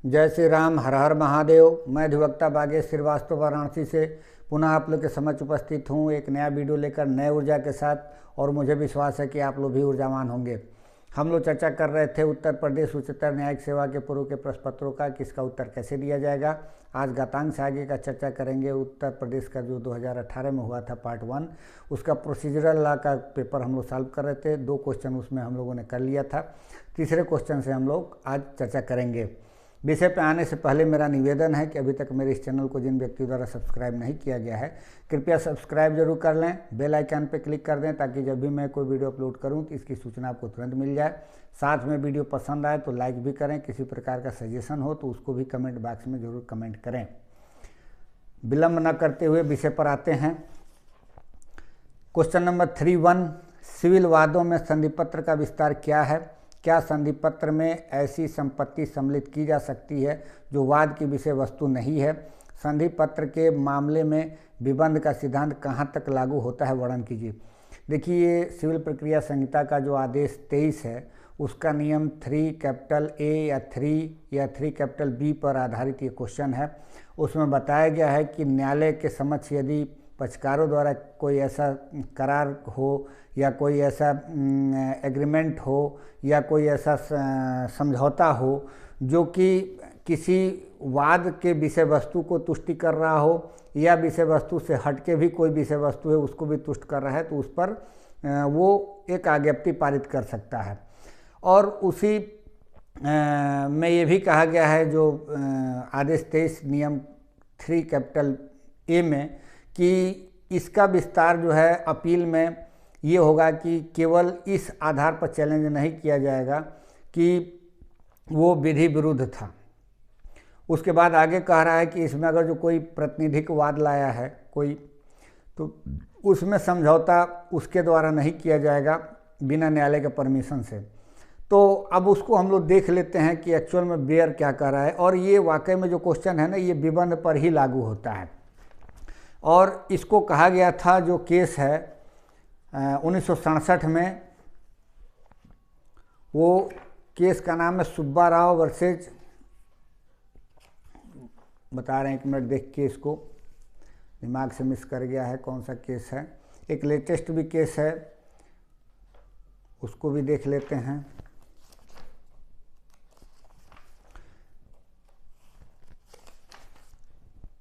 जय श्री राम, हर हर महादेव। मैं अधिवक्ता बागेश श्रीवास्तव वाराणसी से पुनः आप लोग के समक्ष उपस्थित हूँ एक नया वीडियो लेकर नए ऊर्जा के साथ। और मुझे विश्वास है कि आप लोग भी ऊर्जावान होंगे। हम लोग चर्चा कर रहे थे उत्तर प्रदेश उच्चतर न्यायिक सेवा के पूर्व के प्रश्न पत्रों का, किसका उत्तर कैसे दिया जाएगा। आज घातांक से आगे का चर्चा करेंगे। उत्तर प्रदेश का जो 2018 में हुआ था पार्ट 1, उसका प्रोसीजरल लॉ का पेपर हम लोग सॉल्व कर रहे थे। 2 क्वेश्चन उसमें हम लोगों ने कर लिया था। तीसरे क्वेश्चन से हम लोग आज चर्चा करेंगे। विषय पे आने से पहले मेरा निवेदन है कि अभी तक मेरे इस चैनल को जिन व्यक्तियों द्वारा सब्सक्राइब नहीं किया गया है, कृपया सब्सक्राइब जरूर कर लें, बेल आइकन पे क्लिक कर दें, ताकि जब भी मैं कोई वीडियो अपलोड करूं तो इसकी सूचना आपको तुरंत मिल जाए। साथ में वीडियो पसंद आए तो लाइक भी करें। किसी प्रकार का सजेशन हो तो उसको भी कमेंट बॉक्स में जरूर कमेंट करें। विलंब न करते हुए विषय पर आते हैं। क्वेश्चन नंबर 3.1, सिविल वादों में संधिपत्र का विस्तार क्या है? क्या संधिपत्र में ऐसी संपत्ति सम्मिलित की जा सकती है जो वाद की विषय वस्तु नहीं है? संधिपत्र के मामले में विबंध का सिद्धांत कहाँ तक लागू होता है, वर्णन कीजिए। देखिए, ये सिविल प्रक्रिया संहिता का जो आदेश 23 है, उसका नियम 3A या 3B पर आधारित ये क्वेश्चन है। उसमें बताया गया है कि न्यायालय के समक्ष यदि पक्षकारों द्वारा कोई ऐसा करार हो या कोई ऐसा एग्रीमेंट हो या कोई ऐसा समझौता हो जो कि किसी वाद के विषय वस्तु को तुष्टि कर रहा हो या विषय वस्तु से हटके भी कोई विषय वस्तु है उसको भी तुष्ट कर रहा है, तो उस पर वो एक आज्ञप्ति पारित कर सकता है। और उसी में ये भी कहा गया है जो आदेश 23 नियम 3A में, कि इसका विस्तार जो है अपील में ये होगा कि केवल इस आधार पर चैलेंज नहीं किया जाएगा कि वो विधि विरुद्ध था। उसके बाद आगे कह रहा है कि इसमें अगर जो कोई प्रातिनिधिक वाद लाया है कोई, तो उसमें समझौता उसके द्वारा नहीं किया जाएगा बिना न्यायालय के परमिशन से। तो अब उसको हम लोग देख लेते हैं कि एक्चुअल में बेयर क्या कह रहा है। और ये वाकई में जो क्वेश्चन है ना, ये विबंध पर ही लागू होता है। और इसको कहा गया था, जो केस है 1967 में, वो केस का नाम है सुब्बा राव वर्सेज, बता रहे हैं, 1 मिनट देख के, इसको दिमाग से मिस कर गया है कौन सा केस है। एक लेटेस्ट भी केस है, उसको भी देख लेते हैं।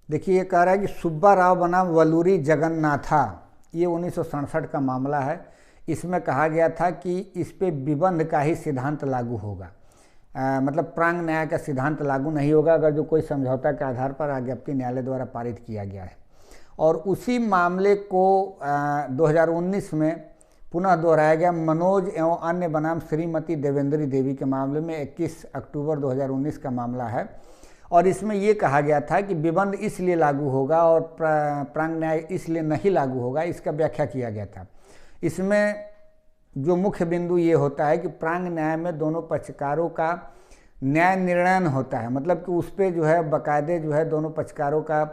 देखिए, ये कह रहा है कि सुब्बा राव बनाम वलूरी जगन्नाथा, ये 1967 का मामला है। इसमें कहा गया था कि इस पे विबंध का ही सिद्धांत लागू होगा, मतलब प्रांग न्याय का सिद्धांत लागू नहीं होगा अगर जो कोई समझौता के आधार पर आज्ञप्ति न्यायालय द्वारा पारित किया गया है। और उसी मामले को 2019 में पुनः दोहराया गया मनोज एवं अन्य बनाम श्रीमती देवेंद्री देवी के मामले में। 21 अक्टूबर 2019 का मामला है। और इसमें ये कहा गया था कि विबंध इसलिए लागू होगा और प्रांग न्याय इसलिए नहीं लागू होगा, इसका व्याख्या किया गया था। इसमें जो मुख्य बिंदु ये होता है कि प्रांग न्याय में दोनों पक्षकारों का न्याय निर्णय होता है, मतलब कि उस पर जो है बाकायदे जो है दोनों पक्षकारों का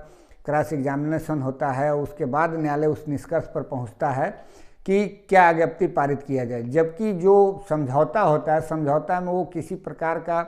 क्रॉस एग्जामिनेशन होता है। उसके बाद न्यायालय उस निष्कर्ष पर पहुंचता है कि क्या आज्ञप्ति पारित किया जाए। जबकि जो समझौता होता है, समझौता में वो किसी प्रकार का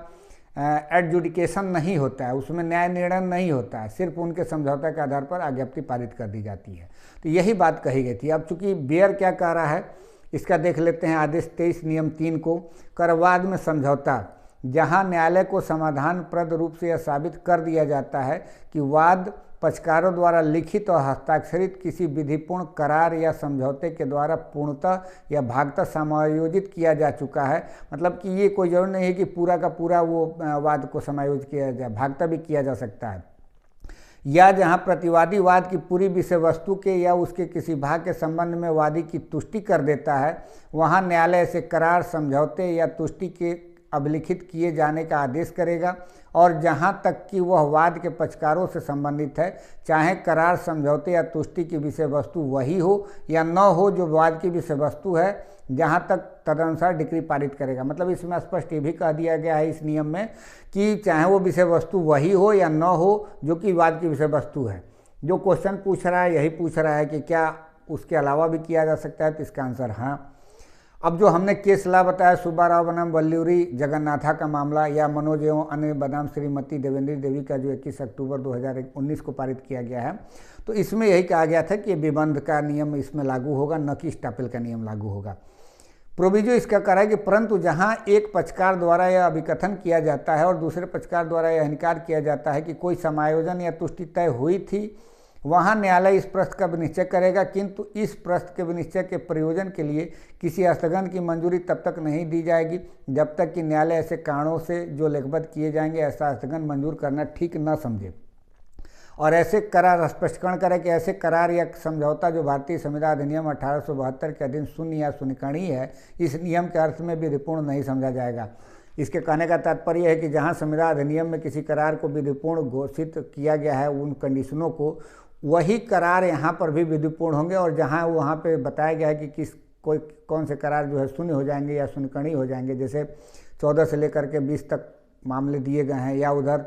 एडजुडिकेशन नहीं होता है, उसमें न्याय निर्णय नहीं होता है, सिर्फ उनके समझौता के आधार पर आज्ञप्ति पारित कर दी जाती है। तो यही बात कही गई थी। अब चूंकि बेयर क्या कह रहा है, इसका देख लेते हैं। आदेश 23 नियम 3 को, करवाद में समझौता, जहां न्यायालय को समाधानप्रद रूप से यह साबित कर दिया जाता है कि वाद पक्षकारों द्वारा लिखित और हस्ताक्षरित किसी विधिपूर्ण करार या समझौते के द्वारा पूर्णतः या भागतः समायोजित किया जा चुका है। मतलब कि ये कोई जरूर नहीं है कि पूरा का पूरा वो वाद को समायोजित किया जाए, भागतः भी किया जा सकता है। या जहां प्रतिवादी वाद की पूरी विषय वस्तु के या उसके किसी भाग के संबंध में वादी की तुष्टि कर देता है, वहां न्यायालय से करार, समझौते या तुष्टि के अभिलिखित किए जाने का आदेश करेगा। और जहां तक कि वह वाद के पक्षकारों से संबंधित है, चाहे करार, समझौते या तुष्टि की विषय वस्तु वही हो या न हो जो वाद की विषय वस्तु है, जहां तक तदनुसार डिक्री पारित करेगा। मतलब इसमें स्पष्ट ये भी कह दिया गया है इस नियम में कि चाहे वो विषय वस्तु वही हो या न हो जो कि वाद की विषय वस्तु है। जो क्वेश्चन पूछ रहा है यही पूछ रहा है कि क्या उसके अलावा भी किया जा सकता है, तो इसका आंसर हाँ। अब जो हमने केस ला बताया सुब्बा राव बनाम वल्लूरी जगन्नाथा का मामला, या मनोज एवं अन्य बनाम श्रीमती देवेंद्री देवी का जो 21 अक्टूबर 2019 को पारित किया गया है, तो इसमें यही कहा गया था कि विबंध का नियम इसमें लागू होगा, न कि स्टापेल का नियम लागू होगा। प्रोविजो इसका कह रहा है कि परंतु जहां एक पक्षकार द्वारा यह अभिकथन किया जाता है और दूसरे पक्षकार द्वारा यह इनकार किया जाता है कि कोई समायोजन या तुष्टि तय हुई थी, वहां न्यायालय इस प्रश्न का विनिश्चय करेगा, किंतु इस प्रश्न के विनिश्चय के प्रयोजन के लिए किसी स्थगन की मंजूरी तब तक नहीं दी जाएगी जब तक कि न्यायालय ऐसे कारणों से जो लेखबद्ध किए जाएंगे ऐसा स्थगन मंजूर करना ठीक न समझे। और ऐसे करार स्पष्टीकरण करें कि ऐसे करार या समझौता जो भारतीय संविधान अधिनियम 1872 के अधीन शून्य या शून्यकरणीय है, इस नियम के अर्थ में विधिपूर्ण नहीं समझा जाएगा। इसके कहने का तात्पर्य है कि जहां संविधान अधिनियम में किसी करार को विधिपूर्ण घोषित किया गया है, उन कंडीशनों को, वही करार यहाँ पर भी विधिपूर्ण होंगे, और जहाँ वहाँ पे बताया गया है कि कौन से करार जो है शून्य हो जाएंगे या शून्यकरणीय हो जाएंगे, जैसे 14 से लेकर के 20 तक मामले दिए गए हैं, या उधर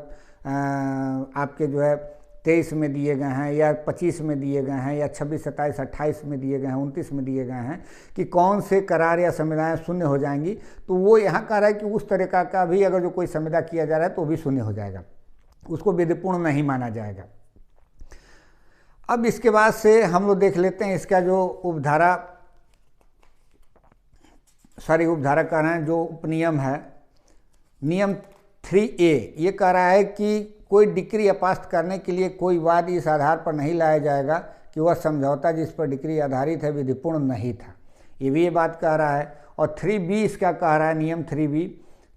आपके जो है 23 में दिए गए हैं, या 25 में दिए गए हैं, या 26, 27, 28 में दिए गए हैं, 29 में दिए गए हैं कि कौन से करार या संविधाएँ शून्य हो जाएंगी। तो वो यहाँ कह रहा है कि उस तरीका का भी अगर जो कोई संविदा किया जा रहा है तो भी शून्य हो जाएगा, उसको विधिपूर्ण नहीं माना जाएगा। अब इसके बाद से हम लोग देख लेते हैं इसका जो उपधारा कह रहे हैं, जो उपनियम है, नियम 3A, ये कह रहा है कि कोई डिक्री अपास्त करने के लिए कोई वाद इस आधार पर नहीं लाया जाएगा कि वह समझौता जिस पर डिक्री आधारित है विधिपूर्ण नहीं था, ये भी ये बात कह रहा है। और 3B इसका कह रहा है, नियम 3B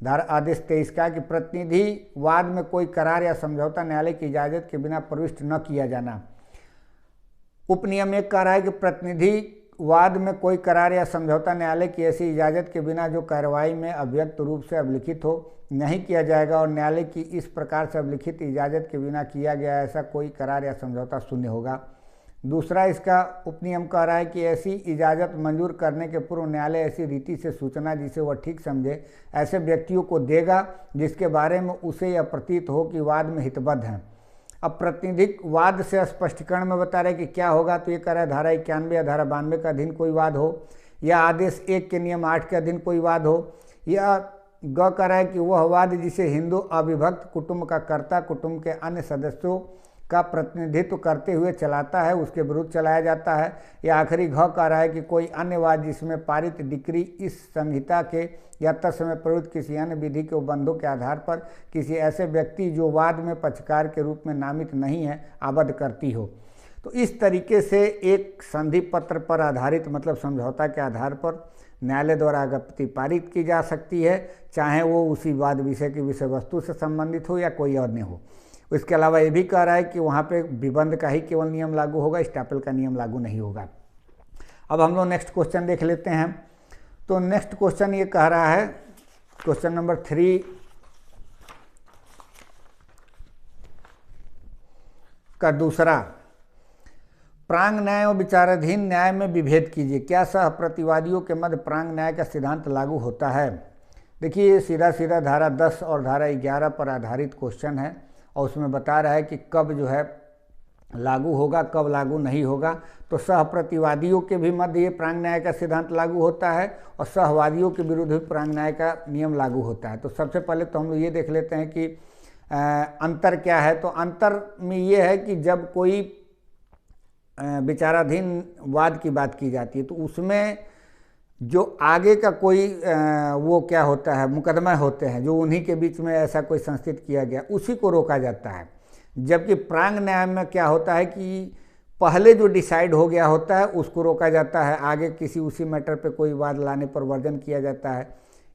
धारा आदेश 23 का, कि प्रतिनिधि वाद में कोई करार या समझौता न्यायालय की इजाज़त के बिना प्रविष्ट न किया जाना। उपनियम 1 कह रहा है कि प्रतिनिधि वाद में कोई करार या समझौता न्यायालय की ऐसी इजाज़त के बिना जो कार्रवाई में अव्यक्त रूप से अभिलिखित हो नहीं किया जाएगा, और न्यायालय की इस प्रकार से अभिलिखित इजाज़त के बिना किया गया ऐसा कोई करार या समझौता शून्य होगा। दूसरा इसका उपनियम कह रहा है कि ऐसी इजाज़त मंजूर करने के पूर्व न्यायालय ऐसी रीति से सूचना जिसे वह ठीक समझे ऐसे व्यक्तियों को देगा जिसके बारे में उसे यह प्रतीत हो कि वाद में हितबद्ध हैं। अब प्रतिनिधिक वाद से स्पष्टीकरण में बता रहे कि क्या होगा, तो ये कह रहा है धारा 91 या धारा 92 के अधीन कोई वाद हो, या आदेश 1 के नियम 8 के अधीन कोई वाद हो, या ग कह रहा है कि वह वाद जिसे हिंदू अविभक्त कुटुंब का कर्ता कुटुंब के अन्य सदस्यों का प्रतिनिधित्व करते हुए चलाता है उसके विरुद्ध चलाया जाता है, या आखिरी घ कह रहा है कि कोई अन्य वाद जिसमें पारित डिक्री इस संहिता के या तत्समय प्रयुक्त किसी अन्य विधि के उपबंधों के आधार पर किसी ऐसे व्यक्ति जो वाद में पक्षकार के रूप में नामित नहीं है आबद्ध करती हो। तो इस तरीके से एक संधि पत्र पर आधारित, मतलब समझौता के आधार पर न्यायालय द्वारा आपत्ति पारित की जा सकती है, चाहे वो उसी वाद विषय की विषय वस्तु से संबंधित हो या कोई अन्य हो। इसके अलावा ये भी कह रहा है कि वहाँ पे विबंध का ही केवल नियम लागू होगा, स्टापेल का नियम लागू नहीं होगा। अब हम लोग नेक्स्ट क्वेश्चन देख लेते हैं। तो नेक्स्ट क्वेश्चन ये कह रहा है, क्वेश्चन नंबर 3 का दूसरा, प्रांग न्याय और विचाराधीन न्याय में विभेद कीजिए, क्या सह प्रतिवादियों के मध्य प्रांग न्याय का सिद्धांत लागू होता है। देखिए ये सीधा सीधा धारा 10 और धारा 11 पर आधारित क्वेश्चन है, और उसमें बता रहा है कि कब जो है लागू होगा, कब लागू नहीं होगा। तो सह प्रतिवादियों के भी मध्य ये प्रांग न्याय का सिद्धांत लागू होता है, और सहवादियों के विरुद्ध भी प्रांग न्याय का नियम लागू होता है। तो सबसे पहले तो हम लोग ये देख लेते हैं कि अंतर क्या है। तो अंतर में ये है कि जब कोई विचाराधीन वाद की बात की जाती है तो उसमें जो आगे का कोई वो क्या होता है, मुकदमा होते हैं जो उन्हीं के बीच में ऐसा कोई संस्थित किया गया, उसी को रोका जाता है। जबकि प्रांग न्याय में क्या होता है कि पहले जो डिसाइड हो गया होता है उसको रोका जाता है, आगे किसी उसी मैटर पे कोई वाद लाने पर वर्जन किया जाता है।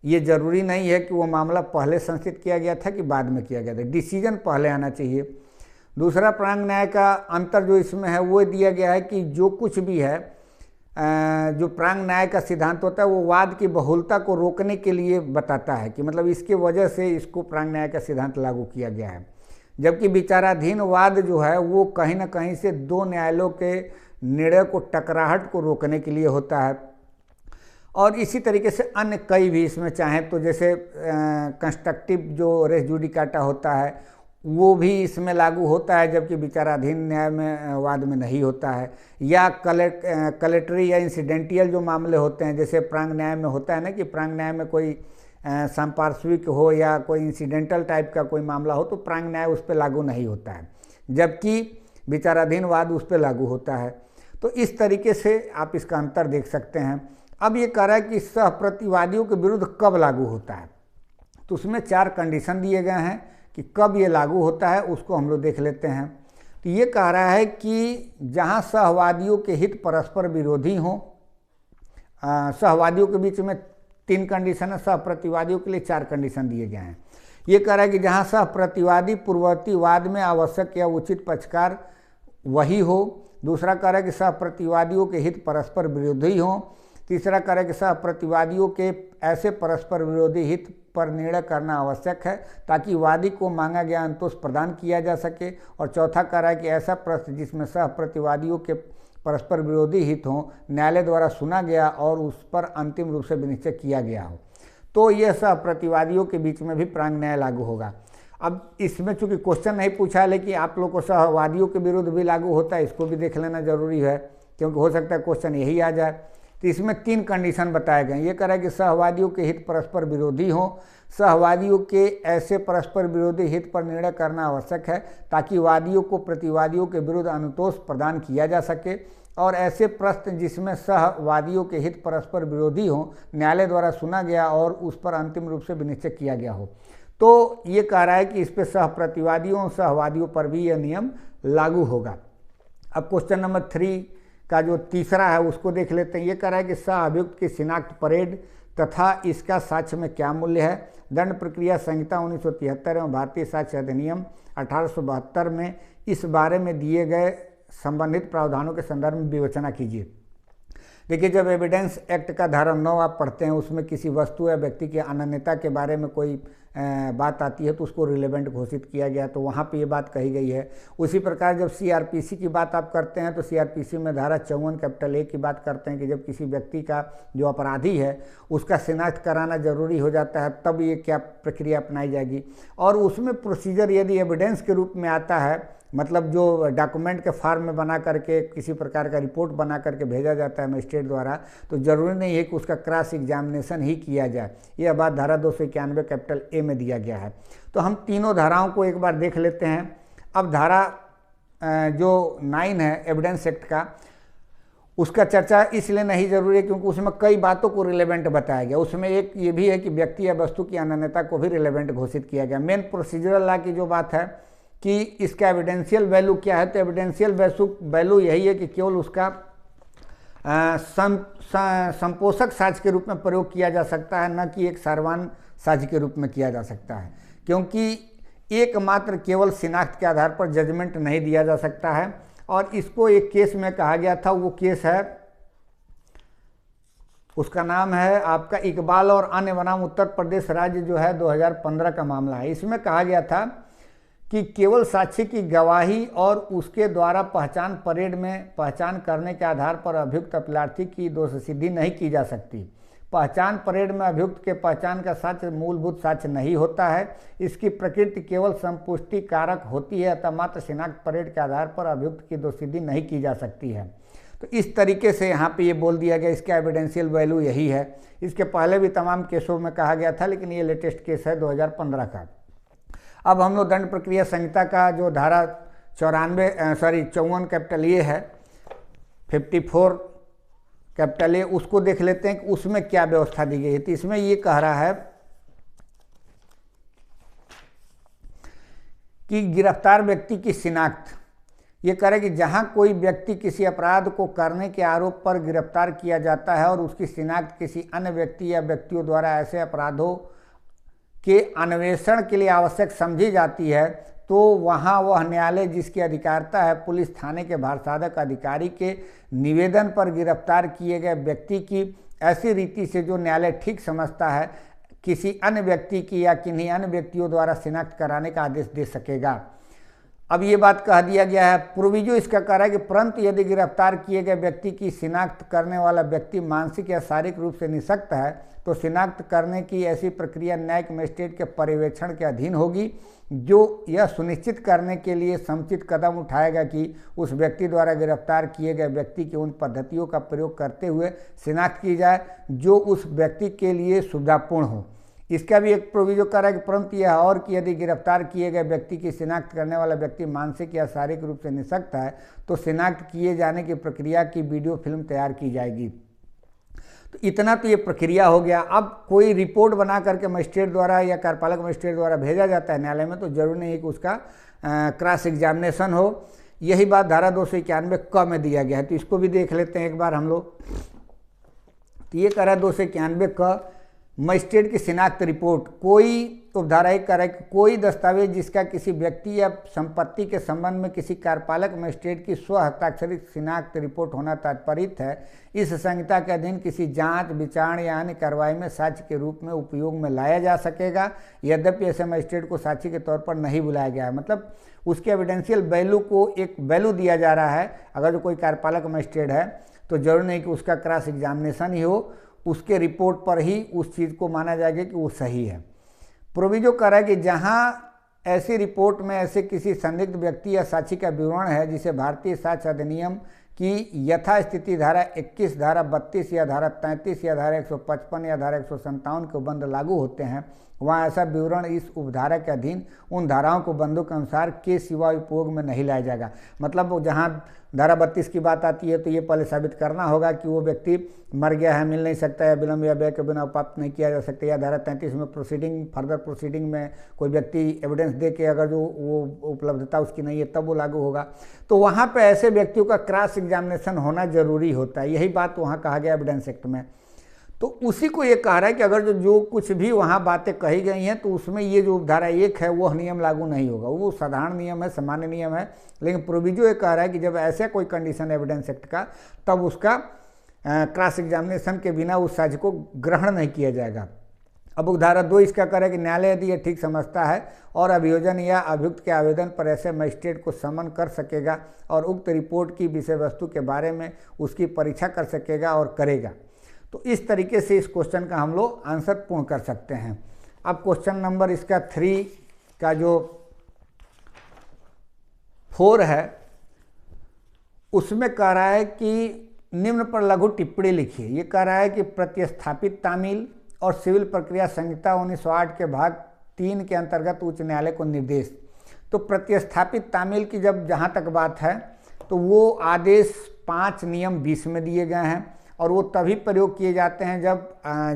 ये जरूरी नहीं है कि वो मामला पहले संस्थित किया गया था कि बाद में किया गया था, डिसीजन पहले आना चाहिए। दूसरा प्रांग न्याय का अंतर जो इसमें है वो दिया गया है कि जो कुछ भी है, जो प्रांग न्याय का सिद्धांत होता है वो वाद की बहुलता को रोकने के लिए बताता है कि मतलब इसके वजह से इसको प्रांग न्याय का सिद्धांत लागू किया गया है। जबकि विचाराधीन वाद जो है वो कहीं ना कहीं से दो न्यायालयों के निर्णय को, टकराहट को रोकने के लिए होता है। और इसी तरीके से अन्य कई भी इसमें चाहें तो जैसे कंस्ट्रक्टिव जो रेस जुडिकाटा होता है वो भी इसमें लागू होता है, जबकि विचाराधीन न्याय में वाद में नहीं होता है। या कलेक्टरी या इंसिडेंटियल जो मामले होते हैं, जैसे प्रांग न्याय में होता है ना कि प्रांग न्याय में कोई संपार्श्विक हो या कोई इंसिडेंटल टाइप का कोई मामला हो तो प्रांग न्याय उस पर लागू नहीं होता है, जबकि विचाराधीन वाद उस पर लागू होता है। तो इस तरीके से आप इसका अंतर देख सकते हैं। अब ये कह रहा है कि सहप्रतिवादियों के विरुद्ध कब लागू होता है, तो उसमें 4 कंडीशन दिए गए हैं कि कब ये लागू होता है, उसको हम लोग देख लेते हैं। तो ये कह रहा है कि जहाँ सहवादियों के हित परस्पर विरोधी हों, सहवादियों के बीच में 3 कंडीशन है, सहप्रतिवादियों के लिए 4 कंडीशन दिए गए हैं। ये कह रहा है कि जहाँ सहप्रतिवादी पूर्ववर्ती वाद में आवश्यक या उचित पक्षकार वही हो। दूसरा कह रहा है कि सहप्रतिवादियों के हित परस्पर विरोधी हों। तीसरा कह रहा है कि सहप्रतिवादियों के ऐसे परस्पर विरोधी हित पर निर्णय करना आवश्यक है ताकि वादी को मांगा गया अंतोष प्रदान किया जा सके। और चौथा कह रहा है कि ऐसा प्रश्न जिसमें सहप्रतिवादियों के परस्पर विरोधी हित हों न्यायालय द्वारा सुना गया और उस पर अंतिम रूप से विनिश्चय किया गया हो, तो यह सहप्रतिवादियों के बीच में भी प्रांग न्याय लागू होगा। अब इसमें चूंकि क्वेश्चन नहीं पूछा है, लेकिन आप लोग को सहवादियों के विरुद्ध भी लागू होता है, इसको भी देख लेना जरूरी है, क्योंकि हो सकता है क्वेश्चन यही आ जाए। तो इसमें 3 कंडीशन बताए गए। ये कह रहा है कि सहवादियों के हित परस्पर विरोधी हों, सहवादियों के ऐसे परस्पर विरोधी हित पर निर्णय करना आवश्यक है ताकि वादियों को प्रतिवादियों के विरुद्ध अनुतोष प्रदान किया जा सके, और ऐसे प्रश्न जिसमें सहवादियों के हित परस्पर विरोधी हों न्यायालय द्वारा सुना गया और उस पर अंतिम रूप से विनिश्चय किया गया हो। तो ये कह रहा है कि इस पर सहप्रतिवादियों और सहवादियों पर भी यह नियम लागू होगा। अब क्वेश्चन नंबर 3 का जो तीसरा है उसको देख लेते हैं। ये कह रहा है कि सह अभियुक्त की शिनाख्त परेड तथा इसका साक्ष्य में क्या मूल्य है। दंड प्रक्रिया संहिता 1973 एवं भारतीय साक्ष्य अधिनियम 1872 में इस बारे में दिए गए संबंधित प्रावधानों के संदर्भ में विवेचना कीजिए। देखिए, जब एविडेंस एक्ट का धारा 9 आप पढ़ते हैं, उसमें किसी वस्तु या व्यक्ति की अनन्यता के बारे में कोई बात आती है तो उसको रिलेवेंट घोषित किया गया, तो वहाँ पे ये बात कही गई है। उसी प्रकार जब सीआरपीसी की बात आप करते हैं तो सीआरपीसी में धारा 54 A की बात करते हैं कि जब किसी व्यक्ति का जो अपराधी है उसका शिनाख्त कराना जरूरी हो जाता है, तब ये क्या प्रक्रिया अपनाई जाएगी। और उसमें प्रोसीजर यदि एविडेंस के रूप में आता है, मतलब जो डॉक्यूमेंट के फॉर्म में बना करके किसी प्रकार का रिपोर्ट बना करके भेजा जाता है मजिस्ट्रेट द्वारा, तो ज़रूरी नहीं है कि उसका क्रॉस एग्जामिनेशन ही किया जाए। यह बात धारा 291 A में दिया गया है। तो हम तीनों धाराओं को एक बार देख लेते हैं। अब धारा जो 9 है एविडेंस एक्ट का, उसका चर्चा इसलिए नहीं जरूरी है क्योंकि उसमें कई बातों को रिलेवेंट बताया गया। उसमें एक ये भी है कि व्यक्ति या वस्तु की अनन्यता को भी रिलेवेंट घोषित किया गया। मेन प्रोसीजरल लॉ की जो बात है कि इसका एविडेंशियल वैल्यू क्या है, तो एविडेंशियल वैल्यू यही है कि केवल उसका संपोषक साक्ष्य के रूप में प्रयोग किया जा सकता है, न कि एक सारवान साक्ष्य के रूप में किया जा सकता है, क्योंकि एकमात्र केवल शिनाख्त के आधार पर जजमेंट नहीं दिया जा सकता है। और इसको एक केस में कहा गया था, वो केस है, उसका नाम है आपका इकबाल और अन्य बनाम उत्तर प्रदेश राज्य जो है 2015 का मामला है। इसमें कहा गया था कि केवल साक्षी की गवाही और उसके द्वारा पहचान परेड में पहचान करने के आधार पर अभियुक्त अपराधी की दोष सिद्धि नहीं की जा सकती। पहचान परेड में अभियुक्त के पहचान का साक्ष्य मूलभूत साक्ष्य नहीं होता है, इसकी प्रकृति केवल संपुष्टि कारक होती है, अतः मात्र शिनाख्त परेड के आधार पर अभियुक्त की दोष सिद्धि नहीं की जा सकती है। तो इस तरीके से यहाँ पे ये बोल दिया गया, इसका एविडेंशियल वैल्यू यही है। इसके पहले भी तमाम केसों में कहा गया था, लेकिन ये लेटेस्ट केस है 2015 का। अब हम लोग दंड प्रक्रिया संहिता का जो धारा 54 A है, 54 A, उसको देख लेते हैं कि उसमें क्या व्यवस्था दी गई है। तो इसमें ये कह रहा है कि गिरफ्तार व्यक्ति की शिनाख्त, ये कह रहा है कि जहां कोई व्यक्ति किसी अपराध को करने के आरोप पर गिरफ्तार किया जाता है और उसकी शिनाख्त किसी अन्य व्यक्ति या व्यक्तियों द्वारा ऐसे अपराधों के अन्वेषण के लिए आवश्यक समझी जाती है, तो वहाँ वह न्यायालय जिसकी अधिकारिता है पुलिस थाने के भारसाधक अधिकारी के निवेदन पर गिरफ्तार किए गए व्यक्ति की ऐसी रीति से जो न्यायालय ठीक समझता है किसी अन्य व्यक्ति की या किन्हीं अन्य व्यक्तियों द्वारा शिनाख्त कराने का आदेश दे सकेगा। अब ये बात कह दिया गया है, प्रोविजो इसका कह रहा है कि परंतु यदि गिरफ्तार किए गए व्यक्ति की शिनाख्त करने वाला व्यक्ति मानसिक या शारीरिक रूप से निःशक्त है तो शिनाख्त करने की ऐसी प्रक्रिया न्यायिक मजिस्ट्रेट के पर्यवेक्षण के अधीन होगी, जो यह सुनिश्चित करने के लिए समुचित कदम उठाएगा कि उस व्यक्ति द्वारा गिरफ्तार किए गए व्यक्ति की उन पद्धतियों का प्रयोग करते हुए शिनाख्त की जाए जो उस व्यक्ति के लिए सुविधापूर्ण हो। इसका भी एक प्रोविजो कर रहा है कि परंतु यह और कि यदि गिरफ्तार किए गए व्यक्ति की शिनाख्त करने वाला व्यक्ति मानसिक या शारीरिक रूप से निःशक्त है तो शिनाख्त किए जाने की प्रक्रिया की वीडियो फिल्म तैयार की जाएगी। तो इतना तो ये प्रक्रिया हो गया। अब कोई रिपोर्ट बना करके मजिस्ट्रेट द्वारा या कार्यपालक मजिस्ट्रेट द्वारा भेजा जाता है न्यायालय में, तो जरूरी नहीं है कि उसका क्रॉस एग्जामिनेशन हो। यही बात धारा 291 क में दिया गया है, तो इसको भी देख लेते हैं एक बार हम लोग। तो ये कह रहा है 291 क मजिस्ट्रेट की शिनाख्त रिपोर्ट, कोई उपधारा एक कह रहा है कि कोई दस्तावेज जिसका किसी व्यक्ति या संपत्ति के संबंध में किसी कार्यपालक मजिस्ट्रेट की स्व हस्ताक्षरित शिनाख्त रिपोर्ट होना तात्पर्य है, इस संहिता के अधीन किसी जांच, विचारण या अन्य कार्रवाई में साक्ष्य के रूप में उपयोग में लाया जा सकेगा, यद्यपि ऐसे मजिस्ट्रेट को साक्षी के तौर पर नहीं बुलाया गया है। मतलब उसके एविडेंशियल वैल्यू को एक वैल्यू दिया जा रहा है। अगर जो कोई कार्यपालक मजिस्ट्रेट है तो जरूर नहीं कि उसका क्रॉस एग्जामिनेशन ही हो, उसके रिपोर्ट पर ही उस चीज़ को माना जाएगा कि वो सही है। प्रोविजो कर रहा है कि जहाँ ऐसी रिपोर्ट में ऐसे किसी संदिग्ध व्यक्ति या साक्षी का विवरण है जिसे भारतीय साक्ष्य अधिनियम की यथास्थिति धारा 21, धारा 32 या धारा 33 या धारा 155 या धारा 157 के बंद लागू होते हैं, वहाँ ऐसा विवरण इस उपधारा के अधीन उन धाराओं को बंदों के अनुसार के सिवा उपयोग में नहीं लाया जाएगा। मतलब जहाँ धारा 32 की बात आती है तो ये पहले साबित करना होगा कि वो व्यक्ति मर गया है, मिल नहीं सकता, या विलम्ब या व्यय के बिना प्राप्त नहीं किया जा सकता, या धारा 33 में फर्दर प्रोसीडिंग में कोई व्यक्ति एविडेंस दे के अगर जो वो उपलब्धता उसकी नहीं है तब वो लागू होगा। तो वहाँ पर ऐसे व्यक्तियों का क्रॉस एग्जामिनेशन होना जरूरी होता है। यही बात वहाँ कहा गया एविडेंस एक्ट में। तो उसी को ये कह रहा है कि अगर जो कुछ भी वहाँ बातें कही गई हैं तो उसमें ये जो धारा 1 है वह नियम लागू नहीं होगा, वो साधारण नियम है, सामान्य नियम है। लेकिन प्रोविजो ये कह रहा है कि जब ऐसा कोई कंडीशन एविडेंस एक्ट का, तब उसका क्रॉस एग्जामिनेशन के बिना उस साक्ष्य को ग्रहण नहीं किया जाएगा। अब धारा 2 इसका कह रहा है कि न्यायालय यदि ये ठीक समझता है और अभियोजन या अभियुक्त के आवेदन पर ऐसे मजिस्ट्रेट को समन कर सकेगा और उक्त रिपोर्ट की विषय वस्तु के बारे में उसकी परीक्षा कर सकेगा और करेगा। तो इस तरीके से इस क्वेश्चन का हम लोग आंसर पूर्ण कर सकते हैं। अब क्वेश्चन नंबर इसका 3 का जो 4 है उसमें कह रहा है कि निम्न पर लघु टिप्पणी लिखिए। ये कह रहा है कि प्रतिस्थापित तामील और सिविल प्रक्रिया संहिता 1908 के भाग 3 के अंतर्गत उच्च न्यायालय को निर्देश। तो प्रतिस्थापित तामील की जब जहाँ तक बात है तो वो आदेश 5 नियम 20 में दिए गए हैं और वो तभी प्रयोग किए जाते हैं जब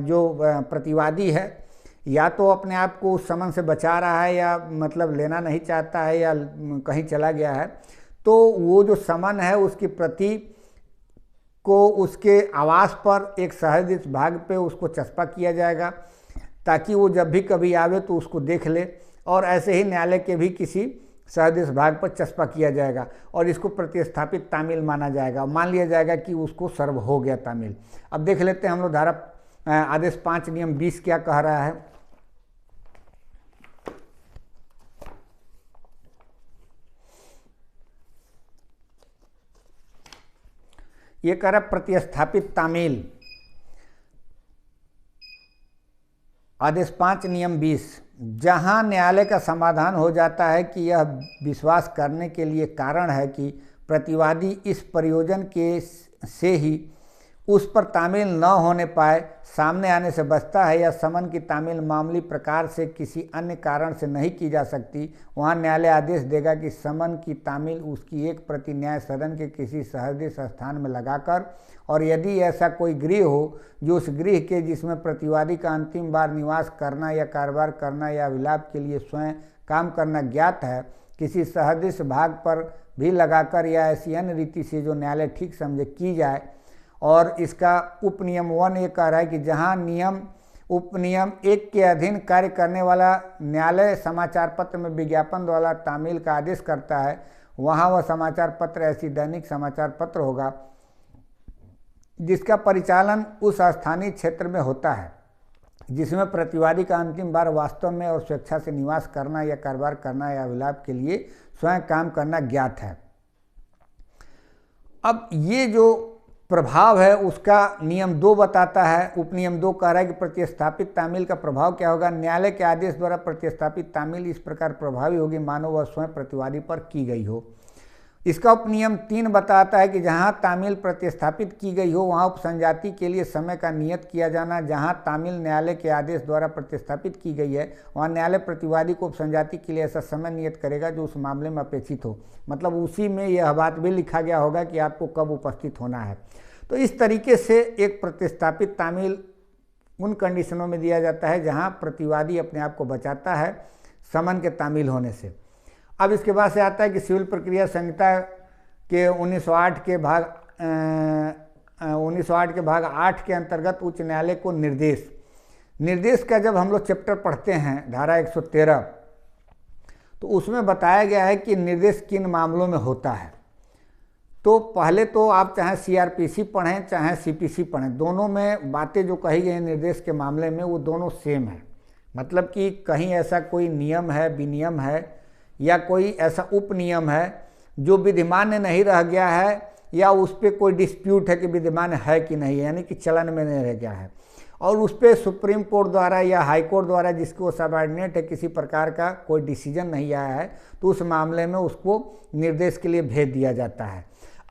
जो प्रतिवादी है या तो अपने आप को उस समन से बचा रहा है या मतलब लेना नहीं चाहता है या कहीं चला गया है, तो वो जो समन है उसकी प्रति को उसके आवास पर एक सहृदय भाग पे उसको चस्पा किया जाएगा ताकि वो जब भी कभी आवे तो उसको देख ले, और ऐसे ही न्यायालय के भी किसी सहृदय भाग पर चस्पा किया जाएगा और इसको प्रतिस्थापित तामील माना जाएगा। मान लिया जाएगा कि उसको सर्व हो गया तामील। अब देख लेते हैं हम लोग धारा आदेश 5 नियम 20 क्या कह रहा है। ये कह रहा प्रतिस्थापित तामील, आदेश 5 नियम 20, जहां न्यायालय का समाधान हो जाता है कि यह विश्वास करने के लिए कारण है कि प्रतिवादी इस प्रयोजन के से ही उस पर तामील न होने पाए सामने आने से बचता है या समन की तामील मामूली प्रकार से किसी अन्य कारण से नहीं की जा सकती, वहाँ न्यायालय आदेश देगा कि समन की तामील उसकी एक प्रति न्याय सदन के किसी सहृदय स्थान में लगाकर, और यदि ऐसा कोई गृह हो जो उस गृह के जिसमें प्रतिवादी का अंतिम बार निवास करना या कारोबार करना या विलाप के लिए स्वयं काम करना ज्ञात है, किसी सहृदय भाग पर भी लगाकर या ऐसी अन्य रीति से जो न्यायालय ठीक समझे की जाए। और इसका उपनियम 1 ये कह रहा है कि जहां नियम उपनियम 1 के अधीन कार्य करने वाला न्यायालय समाचार पत्र में विज्ञापन द्वारा तामील का आदेश करता है, वहां वह समाचार पत्र ऐसी दैनिक समाचार पत्र होगा जिसका परिचालन उस स्थानीय क्षेत्र में होता है। जिसमें प्रतिवादी का अंतिम बार वास्तव में और स्वेच्छा से निवास करना या कारोबार करना या अभिलाप के लिए स्वयं काम करना ज्ञात है। अब ये जो प्रभाव है उसका नियम 2 बताता है। उपनियम 2 कह रहा है कि प्रतिस्थापित तामील का प्रभाव क्या होगा। न्यायालय के आदेश द्वारा प्रतिस्थापित तामील इस प्रकार प्रभावी होगी मानो वह स्वयं प्रतिवादी पर की गई हो। इसका उपनियम 3 बताता है कि जहां तामील प्रतिस्थापित की गई हो वहां उपसंजाति के लिए समय का नियत किया जाना। जहां तामील न्यायालय के आदेश द्वारा प्रतिस्थापित की गई है वहां न्यायालय प्रतिवादी को उपसंजाति के लिए ऐसा समय नियत करेगा जो उस मामले में अपेक्षित हो। मतलब उसी में यह बात भी लिखा गया होगा कि आपको कब उपस्थित होना है। तो इस तरीके से एक प्रतिस्थापित तामील उन कंडीशनों में दिया जाता है जहां प्रतिवादी अपने आप को बचाता है समन के तामील होने से। अब इसके बाद से आता है कि सिविल प्रक्रिया संहिता के 1908 के भाग 8 के अंतर्गत उच्च न्यायालय को निर्देश का जब हम लोग चैप्टर पढ़ते हैं धारा 113 तो उसमें बताया गया है कि निर्देश किन मामलों में होता है। तो पहले तो आप चाहे सीआरपीसी पढ़ें चाहे सीपीसी पढ़ें, दोनों में बातें जो कही गई हैं निर्देश के मामले में वो दोनों सेम है। मतलब कि कहीं ऐसा कोई नियम है, विनियम है या कोई ऐसा उपनियम है जो विधिमान्य नहीं रह गया है या उस पर कोई डिस्प्यूट है कि विधिमान्य है कि नहीं, यानी कि चलन में नहीं रह गया है और उस पर सुप्रीम कोर्ट द्वारा या हाई कोर्ट द्वारा जिसको सबऑर्डिनेट है किसी प्रकार का कोई डिसीजन नहीं आया है, तो उस मामले में उसको निर्देश के लिए भेज दिया जाता है।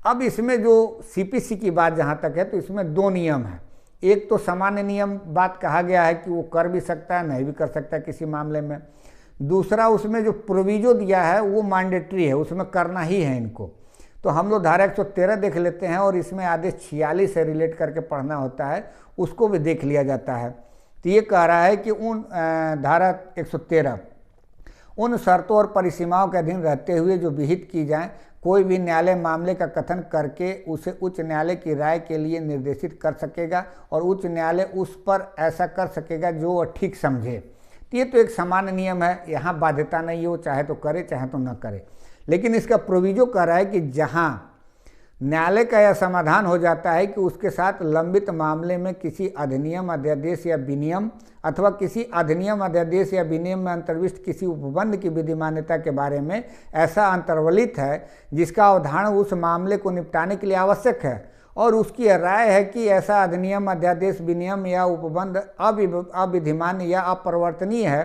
अब इसमें जो सीपीसी की बात जहाँ तक है तो इसमें 2 नियम है। एक तो सामान्य नियम बात कहा गया है कि वो कर भी सकता है नहीं भी कर सकता है किसी मामले में। दूसरा उसमें जो प्रोविजो दिया है वो मैंडेटरी है, उसमें करना ही है इनको। तो हम लोग धारा 113 देख लेते हैं और इसमें आदेश 46 से रिलेट करके पढ़ना होता है, उसको भी देख लिया जाता है। तो ये कह रहा है कि उन धारा 113 उन शर्तों और परिसीमाओं के अधीन रहते हुए जो विहित की जाए कोई भी न्यायालय मामले का कथन करके उसे उच्च न्यायालय की राय के लिए निर्देशित कर सकेगा और उच्च न्यायालय उस पर ऐसा कर सकेगा जो वह ठीक समझे। ये तो एक सामान्य नियम है, यहाँ बाध्यता नहीं हो, चाहे तो करे चाहे तो न करे। लेकिन इसका प्रोविजो कर रहा है कि जहाँ न्यायालय का यह समाधान हो जाता है कि उसके साथ लंबित मामले में किसी अधिनियम अध्यादेश या विनियम अथवा किसी अधिनियम अध्यादेश या विनियम में अंतर्विष्ट किसी उपबंध की विधिमान्यता के बारे में ऐसा अंतर्वलित है जिसका अवधारण उस मामले को निपटाने के लिए आवश्यक है और उसकी राय है कि ऐसा अधिनियम अध्यादेश विनियम या उपबंध अविधिमान्य या अपरिवर्तनीय है,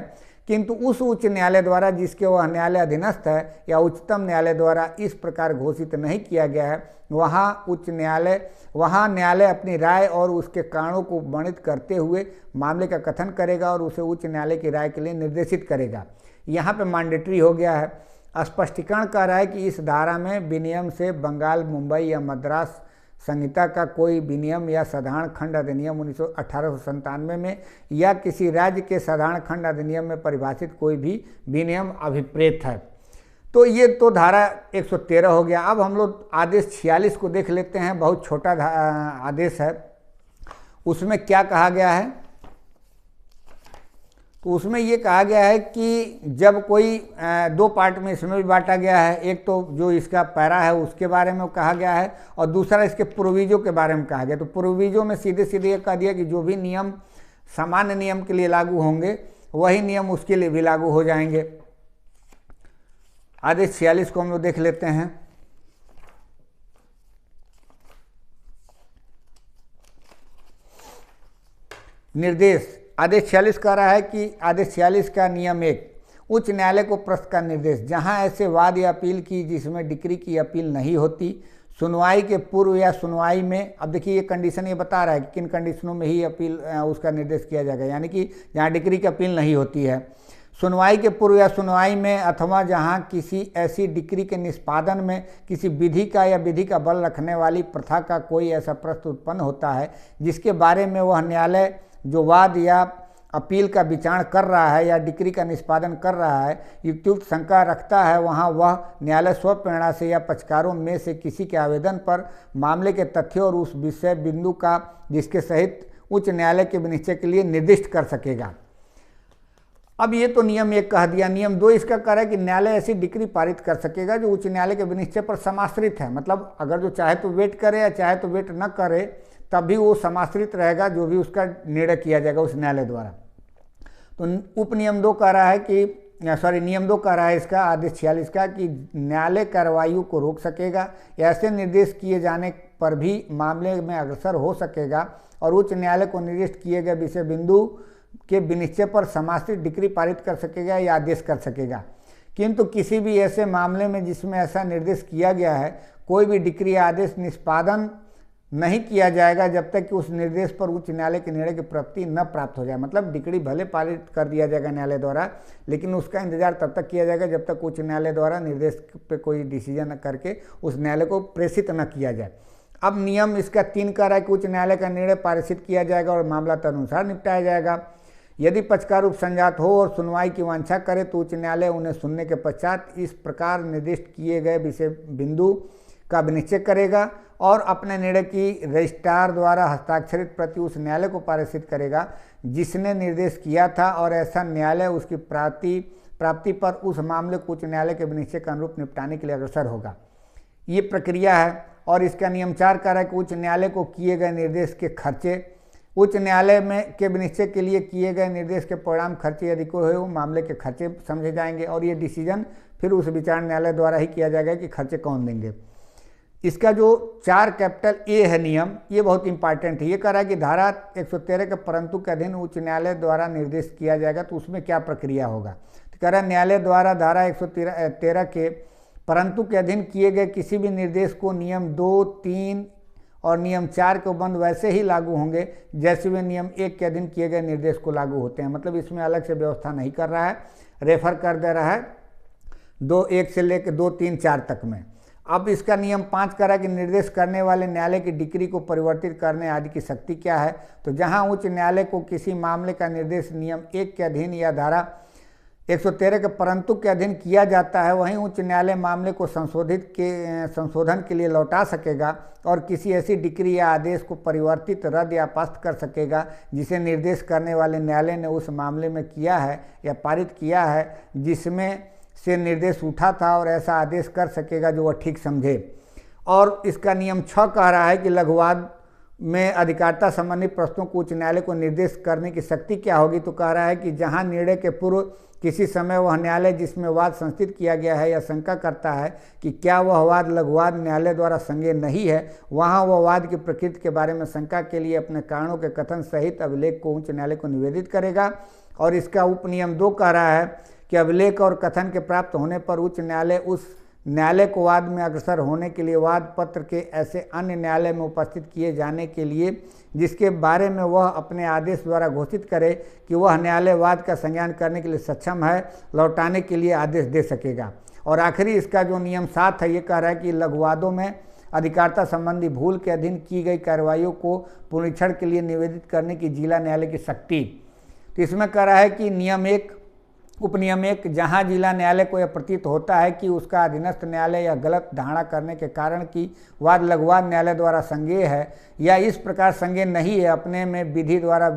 किंतु उस उच्च न्यायालय द्वारा जिसके वह न्यायालय अधीनस्थ है या उच्चतम न्यायालय द्वारा इस प्रकार घोषित नहीं किया गया है, वहाँ न्यायालय अपनी राय और उसके कारणों को वर्णित करते हुए मामले का कथन करेगा और उसे उच्च न्यायालय की राय के लिए निर्देशित करेगा। यहाँ पे मैंडेटरी हो गया है। स्पष्टीकरण कर रहा है कि इस धारा में विनियम से बंगाल, मुंबई या मद्रास संहिता का कोई विनियम या साधारण खंड अधिनियम 1897 में या किसी राज्य के साधारण खंड अधिनियम में परिभाषित कोई भी विनियम अभिप्रेत है। तो ये तो धारा 113 हो गया। अब हम लोग आदेश 46 को देख लेते हैं, बहुत छोटा आदेश है। उसमें क्या कहा गया है? तो उसमें ये कहा गया है कि जब कोई 2 पार्ट में इसमें भी बांटा गया है। एक तो जो इसका पैरा है उसके बारे में कहा गया है और दूसरा इसके प्रोविजो के बारे में कहा गया। तो प्रोविजो में सीधे सीधे ये कह दिया कि जो भी नियम सामान्य नियम के लिए लागू होंगे वही नियम उसके लिए भी लागू हो जाएंगे। आदेश 46 को हम लोग देख लेते हैं। निर्देश आदेश 46 कह रहा है कि आदेश 46 का नियम 1 उच्च न्यायालय को प्रश्न का निर्देश जहां ऐसे वाद या अपील की जिसमें डिक्री की अपील नहीं होती, सुनवाई के पूर्व या सुनवाई में। अब देखिए ये कंडीशन ये बता रहा है कि किन कंडीशनों में ही अपील उसका निर्देश किया जाएगा, यानी कि जहां डिक्री की अपील नहीं होती है, सुनवाई के पूर्व या सुनवाई में अथवा जहां किसी ऐसी डिक्री के निष्पादन में किसी विधि का या विधि का बल रखने वाली प्रथा का कोई ऐसा प्रश्न उत्पन्न होता है जिसके बारे में वह न्यायालय जो वाद या अपील का विचार कर रहा है या डिक्री का निष्पादन कर रहा है युक्तियुक्त शंका रखता है, वहाँ वह न्यायालय स्वप्रेरणा से या पक्षकारों में से किसी के आवेदन पर मामले के तथ्यों और उस विषय बिंदु का जिसके सहित उच्च न्यायालय के विनिश्चय के लिए निर्दिष्ट कर सकेगा। अब ये तो नियम 1 कह दिया। नियम 2 इसका कह रहा है कि न्यायालय ऐसी डिक्री पारित कर सकेगा जो उच्च न्यायालय के विनिश्चय पर समाश्रित है। मतलब अगर जो चाहे तो वेट करे या चाहे तो वेट न करे, तब भी वो समाश्रित रहेगा जो भी उसका निर्णय किया जाएगा उस न्यायालय द्वारा। तो उप नियम 2 कह रहा है कि नियम 2 कह रहा है इसका आदेश 46 का कि न्यायालय कार्रवाई को रोक सकेगा, ऐसे निर्देश किए जाने पर भी मामले में अग्रसर हो सकेगा और उच्च न्यायालय को निर्दिष्ट किए गए विषय बिंदु के विनिश्चय पर समाश्रित डिक्री पारित कर सकेगा या आदेश कर सकेगा। किंतु किसी भी ऐसे मामले में जिसमें ऐसा निर्देश किया गया है, कोई भी डिक्री या आदेश निष्पादन नहीं किया जाएगा जब तक कि उस निर्देश पर उच्च न्यायालय के निर्णय की प्राप्ति न प्राप्त हो जाए। मतलब डिक्री भले पारित कर दिया जाएगा न्यायालय द्वारा, लेकिन उसका इंतजार तब तक किया जाएगा जब तक उच्च न्यायालय द्वारा निर्देश पे कोई डिसीजन करके उस न्यायालय को प्रेषित न किया जाए। अब नियम इसका 3 कह रहा है कि उच्च न्यायालय का निर्णय पारित किया जाएगा और मामला तदनुसार निपटाया जाएगा। यदि पक्षकार उपसंजात हो और सुनवाई की वांछा करे तो उच्च न्यायालय उन्हें सुनने के पश्चात इस प्रकार निर्दिष्ट किए गए विषय बिंदु का विनिश्चय करेगा और अपने निर्णय की रजिस्ट्रार द्वारा हस्ताक्षरित प्रति उस न्यायालय को पारित करेगा जिसने निर्देश किया था, और ऐसा न्यायालय उसकी प्राप्ति पर उस मामले को उच्च न्यायालय के विनिश्चय के अनुरूप निपटाने के लिए अग्रसर होगा। ये प्रक्रिया है। और इसका नियम 4 कह रहा है कि उच्च न्यायालय को किए गए निर्देश के खर्चे उच्च न्यायालय में के विनिश्चय के लिए किए गए निर्देश के परिणाम खर्चे यदि कोई हो मामले के खर्चे समझे जाएंगे और ये डिसीजन फिर उस विचार न्यायालय द्वारा ही किया जाएगा कि खर्चे कौन देंगे। इसका जो 4 कैपिटल ए है नियम, ये बहुत इंपॉर्टेंट है। ये कह रहा है कि धारा 113 के परंतु के अधीन उच्च न्यायालय द्वारा निर्देश किया जाएगा तो उसमें क्या प्रक्रिया होगा। तो कह रहा है न्यायालय द्वारा धारा 113 के परंतु के अधीन किए गए किसी भी निर्देश को नियम 2, 3 और नियम 4 के उपबंध वैसे ही लागू होंगे जैसे वे नियम 1 के अधीन किए गए निर्देश को लागू होते हैं। मतलब इसमें अलग से व्यवस्था नहीं कर रहा है, रेफर कर दे रहा है 1 से लेकर 2, 3, 4 तक में। अब इसका नियम 5 कह रहा है कि निर्देश करने वाले न्यायालय की डिक्री को परिवर्तित करने आदि की शक्ति क्या है। तो जहां उच्च न्यायालय को किसी मामले का निर्देश नियम 1 के अधीन या धारा 113 के परंतु के अधीन किया जाता है, वहीं उच्च न्यायालय मामले को संशोधन के लिए लौटा सकेगा और किसी ऐसी डिक्री या आदेश को परिवर्तित, रद्द या पस्त कर सकेगा जिसे निर्देश करने वाले न्यायालय ने उस मामले में किया है या पारित किया है जिसमें से निर्देश उठा था, और ऐसा आदेश कर सकेगा जो वह ठीक समझे। और इसका नियम 6 कह रहा है कि लघुवाद में अधिकारिता संबंधी प्रश्नों को उच्च न्यायालय को निर्देश करने की शक्ति क्या होगी। तो कह रहा है कि जहां निर्णय के पूर्व किसी समय वह न्यायालय जिसमें वाद संस्थित किया गया है या शंका करता है कि क्या वह वाद लघुवाद न्यायालय द्वारा संज्ञेय नहीं है, वहां वह वाद की प्रकृति के बारे में शंका के लिए अपने कारणों के कथन सहित अभिलेख को उच्च न्यायालय को निवेदित करेगा। और इसका उपनियम 2 कह रहा है कि अभिलेख और कथन के प्राप्त होने पर उच्च न्यायालय उस न्यायालय को वाद में अग्रसर होने के लिए वाद पत्र के ऐसे अन्य न्यायालय में उपस्थित किए जाने के लिए जिसके बारे में वह अपने आदेश द्वारा घोषित करे कि वह न्यायालय वाद का संज्ञान करने के लिए सक्षम है, लौटाने के लिए आदेश दे सकेगा। और आखिरी इसका जो नियम 7 है, ये कह रहा है कि लघुवादों में अधिकारिता संबंधी भूल के अधीन की गई कार्रवाइयों को पुनरीक्षण के लिए निवेदित करने की जिला न्यायालय की शक्ति। तो इसमें कह रहा है कि नियम 1 उपनियम 1, जहां जिला न्यायालय को यह प्रतीत होता है कि उसका अधीनस्थ न्यायालय यह गलत धारणा करने के कारण कि वाद लघुवाद न्यायालय द्वारा संज्ञेय है या इस प्रकार संज्ञेय नहीं है, अपने में विधि द्वारा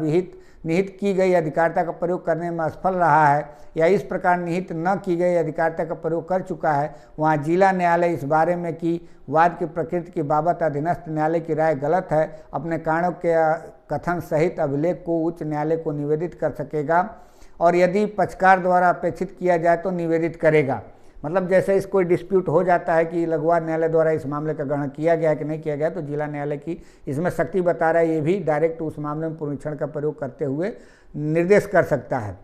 निहित की गई अधिकारिता का प्रयोग करने में असफल रहा है या इस प्रकार निहित न की गई अधिकारिता का प्रयोग कर चुका है, वहाँ जिला न्यायालय इस बारे में कि वाद की प्रकृति की बाबत अधीनस्थ न्यायालय की राय गलत है, अपने कारणों के कथन सहित अभिलेख को उच्च न्यायालय को निवेदित कर सकेगा और यदि पक्षकार द्वारा अपेक्षित किया जाए तो निवेदित करेगा। मतलब जैसे इस कोई डिस्प्यूट हो जाता है कि लघुवाद न्यायालय द्वारा इस मामले का ग्रहण किया गया कि नहीं किया गया, तो जिला न्यायालय की इसमें शक्ति बता रहा है, ये भी डायरेक्ट उस मामले में पुनरीक्षण का प्रयोग करते हुए निर्देश कर सकता है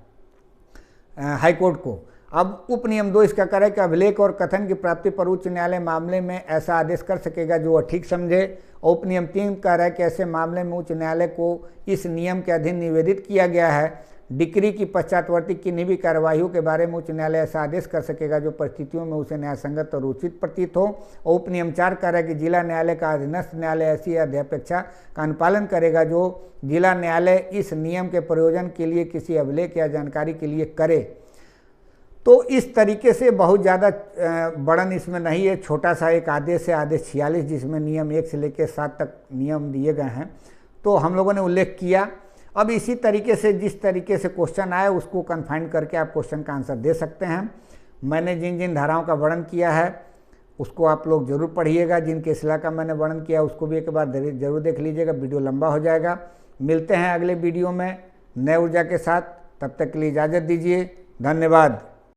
हाईकोर्ट को। अब उपनियम 2 इसका कह रहा है कि अभिलेख और कथन की प्राप्ति पर उच्च न्यायालय मामले में ऐसा आदेश कर सकेगा जो वह ठीक समझे। और उपनियम 3 कह रहा है कि ऐसे मामले में उच्च न्यायालय को इस नियम के अधीन निवेदित किया गया है डिक्री की पश्चातवर्ती किन्हीं भी कार्यवाहियों के बारे में उच्च न्यायालय ऐसा आदेश कर सकेगा जो परिस्थितियों में उसे न्यायसंगत और उचित प्रतीत हो। और उपनियम 4 कह रहा है कि जिला न्यायालय का अधीनस्थ न्यायालय ऐसी अध्यपेक्षा का अनुपालन करेगा जो जिला न्यायालय इस नियम के प्रयोजन के लिए किसी अभिलेख या जानकारी के लिए करे। तो इस तरीके से बहुत ज़्यादा बड़न इसमें नहीं है, छोटा सा एक आदेश है, आदेश 46, जिसमें नियम 1 से लेकर 7 तक नियम दिए गए हैं, तो हम लोगों ने उल्लेख किया। अब इसी तरीके से जिस तरीके से क्वेश्चन आए उसको कन्फाइन करके आप क्वेश्चन का आंसर दे सकते हैं। मैंने जिन जिन धाराओं का वर्णन किया है उसको आप लोग ज़रूर पढ़िएगा। जिन केसला का मैंने वर्णन किया उसको भी एक बार ज़रूर देख लीजिएगा, वीडियो लंबा हो जाएगा। मिलते हैं अगले वीडियो में नए ऊर्जा के साथ, तब तक के लिए इजाज़त दीजिए। धन्यवाद।